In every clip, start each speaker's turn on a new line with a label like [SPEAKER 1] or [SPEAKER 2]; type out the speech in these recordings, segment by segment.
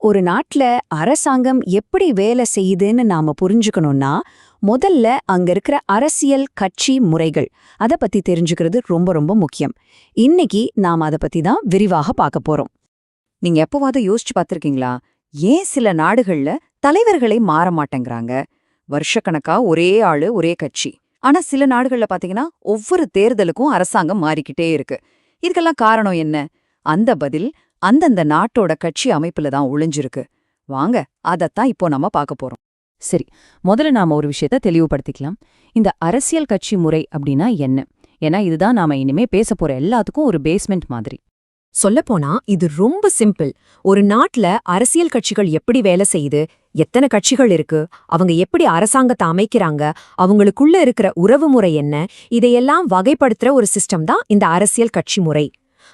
[SPEAKER 1] ஒரு நாட்டுல அரசாங்கம் எப்படி வேலை செய்யுதுன்னு நாம புரிஞ்சுக்கணும்னா முதல்ல அங்க இருக்கிற அரசியல் கட்சி முறைகள் அத பத்தி தெரிஞ்சுக்கிறது ரொம்ப ரொம்ப முக்கியம். இன்னைக்கு நாம அத பத்தி தான் விரிவாக பார்க்க போறோம்.
[SPEAKER 2] நீங்க எப்பவாவது யோசிச்சு பார்த்திருக்கீங்களா? ஏன் சில நாடுகள்ல தலைவர்களே மாற மாட்டேங்கிறாங்க? வருஷக்கணக்கா ஒரே ஆளு ஒரே கட்சி. ஆனா சில நாடுகள்ல பாத்தீங்கன்னா ஒவ்வொரு தேர்தலுக்கும் அரசாங்கம் மாறிக்கிட்டே இருக்கு. இதுக்கெல்லாம் காரணம் என்ன? அந்த பதில் அந்தந்த நாட்டோட கட்சி அமைப்புல தான் ஒளிஞ்சிருக்கு. வாங்க அதத்தான் இப்போ நம்ம பார்க்க போறோம்.
[SPEAKER 3] சரி, முதல்ல நாம ஒரு விஷயத்த தெளிவுபடுத்திக்கலாம். இந்த அரசியல் கட்சி முறை அப்படின்னா என்ன? ஏன்னா இதுதான் நாம இனிமே பேச போற எல்லாத்துக்கும் ஒரு பேஸ்மெண்ட் மாதிரி.
[SPEAKER 4] சொல்லப்போனா இது ரொம்ப சிம்பிள். ஒரு நாட்டுல அரசியல் கட்சிகள் எப்படி வேலை செய்யுது, எத்தனை கட்சிகள் இருக்கு, அவங்க எப்படி அரசாங்கத்தை அமைக்கிறாங்க, அவங்களுக்குள்ள இருக்கிற உறவு முறை என்ன, இதையெல்லாம் வகைப்படுத்துற ஒரு சிஸ்டம் தான் இந்த அரசியல் கட்சி முறை.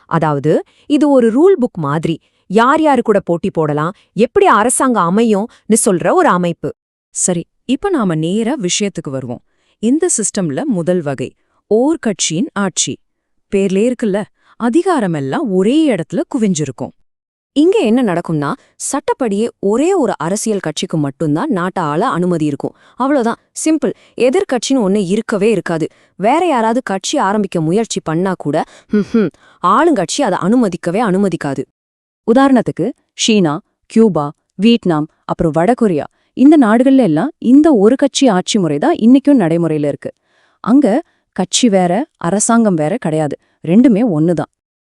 [SPEAKER 4] அதாவது இது ஒரு ரூல் புக் மாதிரி. யார் யாரு கூட போட்டி போடலாம், எப்படி அரசாங்கம் அமையும்னு சொல்ற ஒரு அமைப்பு.
[SPEAKER 5] சரி, இப்ப நாம நேரா விஷயத்துக்கு வருவோம். இந்த சிஸ்டம்ல முதல் வகை ஓர் கட்சியின் ஆட்சி. பேர்லே இருக்குல்ல, அதிகாரமெல்லாம் ஒரே இடத்துல குவிஞ்சிருக்கும்.
[SPEAKER 4] இங்க என்ன நடக்கும்னா, சட்டப்படியே ஒரே ஒரு அரசியல் கட்சிக்கு மட்டும்தான் நாட்டை ஆள அனுமதி இருக்கும். அவ்வளவுதான், சிம்பிள். எதிர்கட்சின்னு ஒண்ணு இருக்கவே இருக்காது. வேற யாராவது கட்சி ஆரம்பிக்க முயற்சி பண்ணா கூட ஆளுங்கட்சி அதை அனுமதிக்காது.
[SPEAKER 3] உதாரணத்துக்கு சீனா, கியூபா, வியட்நாம், அப்புறம் வடகொரியா, இந்த நாடுகள்ல எல்லாம் இந்த ஒரு கட்சி ஆட்சி முறை தான் இன்னைக்கும் நடைமுறையில இருக்கு. அங்க கட்சி வேற அரசாங்கம் வேற கிடையாது, ரெண்டுமே ஒண்ணுதான்.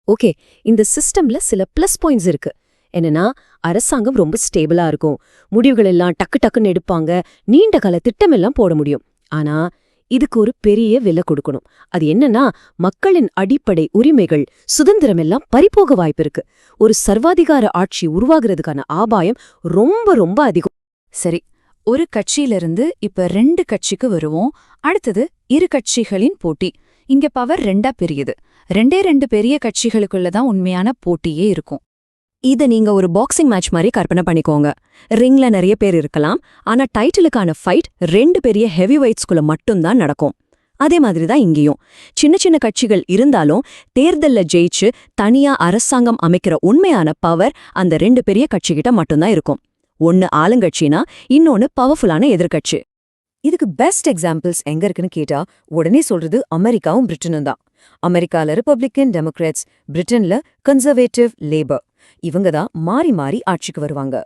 [SPEAKER 4] ஓகே, இந்த சிஸ்டம்ல சில பிளஸ் பாயிண்ட்ஸ் இருக்கு. என்னன்னா, அரசாங்கம் ரொம்ப ஸ்டேபிளா இருக்கும், முடிவுகள் எல்லாம் டக்கு டக்குன்னு எடுப்பாங்க, நீண்ட கால திட்டமெல்லாம் போட முடியும். ஆனா இதுக்கு ஒரு பெரிய விலை கொடுக்கணும். அது என்னன்னா, மக்களின் அடிப்படை உரிமைகள், சுதந்திரம் எல்லாம் பறிபோக வாய்ப்பு இருக்கு. ஒரு சர்வாதிகார ஆட்சி உருவாகிறதுக்கான ஆபாயம் ரொம்ப ரொம்ப அதிகம்.
[SPEAKER 2] சரி, ஒரு கட்சியிலிருந்து இப்ப 2 கட்சிக்கு வருவோம். அடுத்தது இரு கட்சிகளின் போட்டி. இங்க பவர் 2ஆ பிரியுது. 2 பெரிய கட்சிகளுக்குள்ளதான் உண்மையான போட்டியே இருக்கும்.
[SPEAKER 4] இத நீங்க ஒரு பாக்ஸிங் மேட்ச் மாதிரி கற்பனை பண்ணிக்கோங்க. ரிங்ல நிறைய பேர் இருக்கலாம், ஆனா டைட்டிலுக்கான ஃபைட் 2 பெரிய ஹெவி வெயிட்ஸ்குள்ள மட்டும்தான் நடக்கும். அதே மாதிரி தான் இங்கேயும். சின்ன சின்ன கட்சிகள் இருந்தாலும் தேர்தல்ல ஜெயிச்சு தனியா அரசாங்கம் அமைக்கிற உண்மையான பவர் அந்த 2 பெரிய கட்சிகிட்ட மட்டும்தான் இருக்கும். ஒன்னு ஆளுங்கட்சினா, இன்னொன்னு பவர்ஃபுல்லான எதிர்கட்சி. இதுக்கு பெஸ்ட் எக்ஸாம்பிள்ஸ் எங்க இருக்குன்னு கேட்டா உடனே சொல்றது அமெரிக்காவும் பிரிட்டனும் தான். அமெரிக்கால ரிப்பப்ளிக்கன் டெமோக்ராட்ஸ், பிரிட்டன்ல கன்சர்வேட்டிவ் லேபர். இவங்க தான் மாறி மாறி ஆட்சிக்கு வருவாங்க.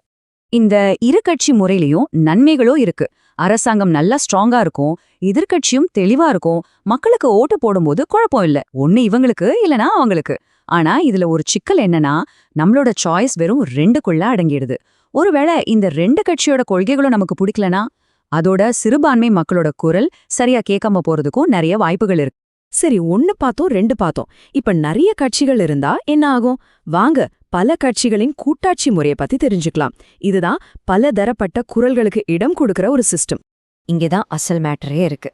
[SPEAKER 2] இந்த இரு கட்சி முறையிலயும் நன்மைகளும் இருக்கு. அரசாங்கம் நல்லா ஸ்ட்ராங்கா இருக்கும், எதிர்கட்சியும் தெளிவா இருக்கும். மக்களுக்கு ஓட்டு போடும்போது குழப்பம் இல்ல, ஒண்ணு இவங்களுக்கு இல்லனா அவங்களுக்கு. ஆனா இதுல ஒரு சிக்கல் என்னன்னா, நம்மளோட சாய்ஸ் வெறும் 2க்குள்ள அடங்கிடுது. ஒருவேளை இந்த 2 கட்சியோட கொள்கைகளும் நமக்கு பிடிக்கலனா, அதோட சிறுபான்மை மக்களோட குரல் சரியா கேட்காம போறதுக்கும் நிறைய வாய்ப்புகள் இருக்கு.
[SPEAKER 5] சரி, 1 பார்த்தோம் 2 பார்த்தோம். இப்ப நிறைய கட்சிகள் இருந்தா என்ன ஆகும்? வாங்க பல கட்சிகளின் கூட்டாட்சி முறையை பத்தி தெரிஞ்சுக்கலாம். இதுதான் பல தரப்பட்ட குரல்களுக்கு இடம் கொடுக்கிற ஒரு சிஸ்டம்.
[SPEAKER 4] இங்கேதான் அசல் மேட்டரே இருக்கு.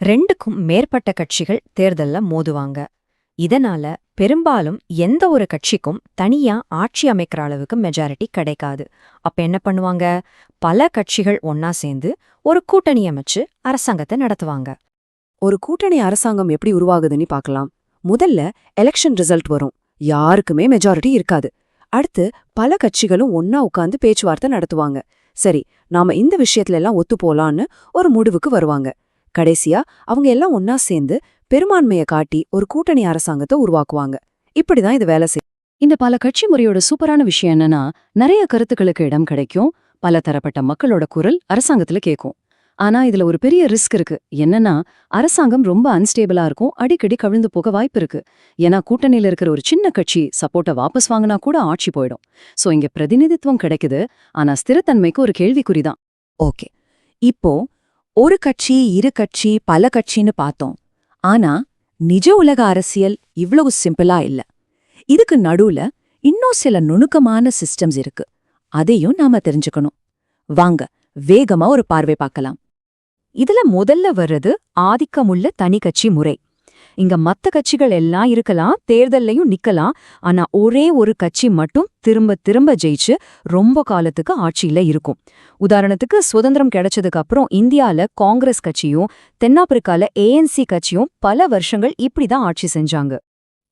[SPEAKER 4] 2க்கும் மேற்பட்ட கட்சிகள் தேர்தல்ல மோதுவாங்க. இதனால பெரும்பாலும் எந்த ஒரு கட்சிக்கும் தனியா ஆட்சி அமைக்கிற அளவுக்கு மெஜாரிட்டி கிடைக்காது. அப்ப என்ன பண்ணுவாங்க? பல கட்சிகள் ஒன்னா சேர்ந்து ஒரு கூட்டணி அமைச்சு அரசாங்கத்தை நடத்துவாங்க.
[SPEAKER 3] ஒரு கூட்டணி அரசாங்கம் எப்படி உருவாகுதுன்னு பார்க்கலாம். முதல்ல எலெக்ஷன் ரிசல்ட் வரும், யாருக்குமே மெஜாரிட்டி இருக்காது. அடுத்து பல கட்சிகளும் ஒன்னா உட்கார்ந்து பேச்சுவார்த்தை நடத்துவாங்க. சரி, நாம இந்த விஷயத்துல எல்லாம் ஒத்து போலான்னு ஒரு முடிவுக்கு வருவாங்க. கடைசியா அவங்க எல்லாம் ஒன்னா சேர்ந்து பெரும்பான்மையை காட்டி ஒரு கூட்டணி அரசாங்கத்தை உருவாக்குவாங்க. இப்படிதான் இது வேலை செய்யும். இந்த பல கட்சி முறையோட சூப்பரான விஷயம் என்னன்னா, நிறைய கருத்துக்களுக்கு இடம் கிடைக்கும், பல தரப்பட்ட மக்களோட குரல் அரசாங்கத்துல கேட்கும். ஆனா இதுல ஒரு பெரிய ரிஸ்க் இருக்கு. என்னன்னா, அரசாங்கம் ரொம்ப அன்ஸ்டேபிளா இருக்கும், அடிக்கடி கவிழ்ந்து போக வாய்ப்பு இருக்கு. ஏன்னா கூட்டணியில இருக்கிற ஒரு சின்ன கட்சி சப்போர்ட்டை வாபஸ் வாங்கினா கூட ஆட்சி போயிடும். சோ இங்க பிரதிநிதித்துவம் கிடைக்குது, ஆனா ஸ்திரத்தன்மைக்கு ஒரு கேள்விக்குறிதான்.
[SPEAKER 2] ஓகே, இப்போ ஒரு கட்சி இரு கட்சி பல கட்சின்னு பார்த்தோம். ஆனா நிஜ உலக அரசியல் இவ்வளவு சிம்பிளா இல்ல. இதுக்கு நடுவுல இன்னும் சில நுணுக்கமான சிஸ்டம்ஸ் இருக்கு. அதையும் நாம தெரிஞ்சுக்கணும். வாங்க வேகமா ஒரு பார்வை பார்க்கலாம். இதுல முதல்ல வர்றது ஆதிக்கமுள்ள தனி கட்சி முறை. இங்க மத்த கட்சிகள் எல்லாம் இருக்கலாம், தேர்தல்லையும் நிக்கலாம். ஆனா ஒரே ஒரு கட்சி மட்டும் திரும்ப திரும்ப ஜெயிச்சு ரொம்ப காலத்துக்கு ஆட்சியில இருக்கும். உதாரணத்துக்கு சுதந்திரம் கிடைச்சதுக்கு அப்புறம் இந்தியால காங்கிரஸ் கட்சியும் தென்னாப்பிரிக்கால ANC கட்சியும் பல வருஷங்கள் இப்படிதான் ஆட்சி செஞ்சாங்க.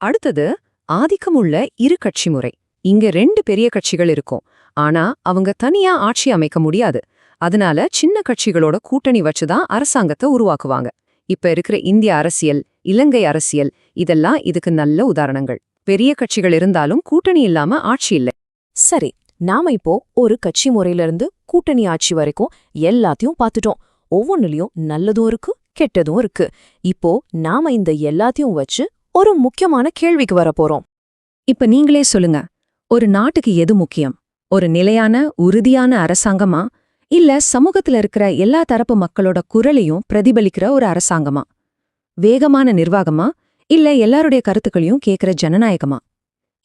[SPEAKER 2] அடுத்தது ஆதிக்கமுள்ள இரு கட்சி முறை. இங்க 2 பெரிய கட்சிகள் இருக்கும். ஆனா அவங்க தனியா ஆட்சி அமைக்க முடியாது. அதனால சின்ன கட்சிகளோட கூட்டணி வச்சுதான் அரசாங்கத்தை உருவாக்குவாங்க. இப்ப இருக்கிற இந்திய அரசியல், இலங்கை அரசியல் இதெல்லாம் இதுக்கு நல்ல உதாரணங்கள். பெரிய கட்சிகள் இருந்தாலும் கூட்டணி இல்லாம ஆட்சி இல்ல.
[SPEAKER 5] சரி, நாம இப்போ ஒரு கட்சி முறையிலிருந்து கூட்டணி ஆட்சி வரைக்கும் எல்லாத்தையும் பார்த்துட்டோம். ஒவ்வொன்னுலயும் நல்லதும் இருக்கு, கெட்டதும் இருக்கு. இப்போ நாம இந்த எல்லாத்தையும் வச்சு ஒரு முக்கியமான கேள்விக்கு வரப்போறோம்.
[SPEAKER 2] இப்ப நீங்களே சொல்லுங்க, ஒரு நாட்டுக்கு எது முக்கியம்? ஒரு நிலையான, உறுதியான அரசாங்கமா, இல்ல சமூகத்துல இருக்கிற எல்லா தரப்பு மக்களோட குரலையும் பிரதிபலிக்கிற ஒரு அரசாங்கமா? வேகமான நிர்வாகமா, இல்ல எல்லாருடைய கருத்துக்களையும் கேட்கிற ஜனநாயகமா?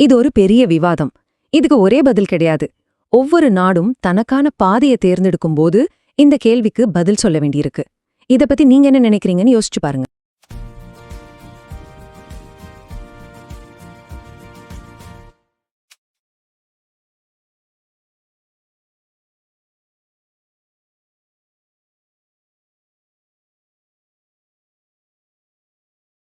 [SPEAKER 2] இது ஒரு பெரிய விவாதம். இதுக்கு ஒரே பதில் கிடையாது. ஒவ்வொரு நாடும் தனக்கான பாதையை தேர்ந்தெடுக்கும் போது இந்த கேள்விக்கு பதில் சொல்ல வேண்டியிருக்கு. இத பத்தி நீங்க என்ன நினைக்கிறீங்கன்னு யோசிச்சு பாருங்க.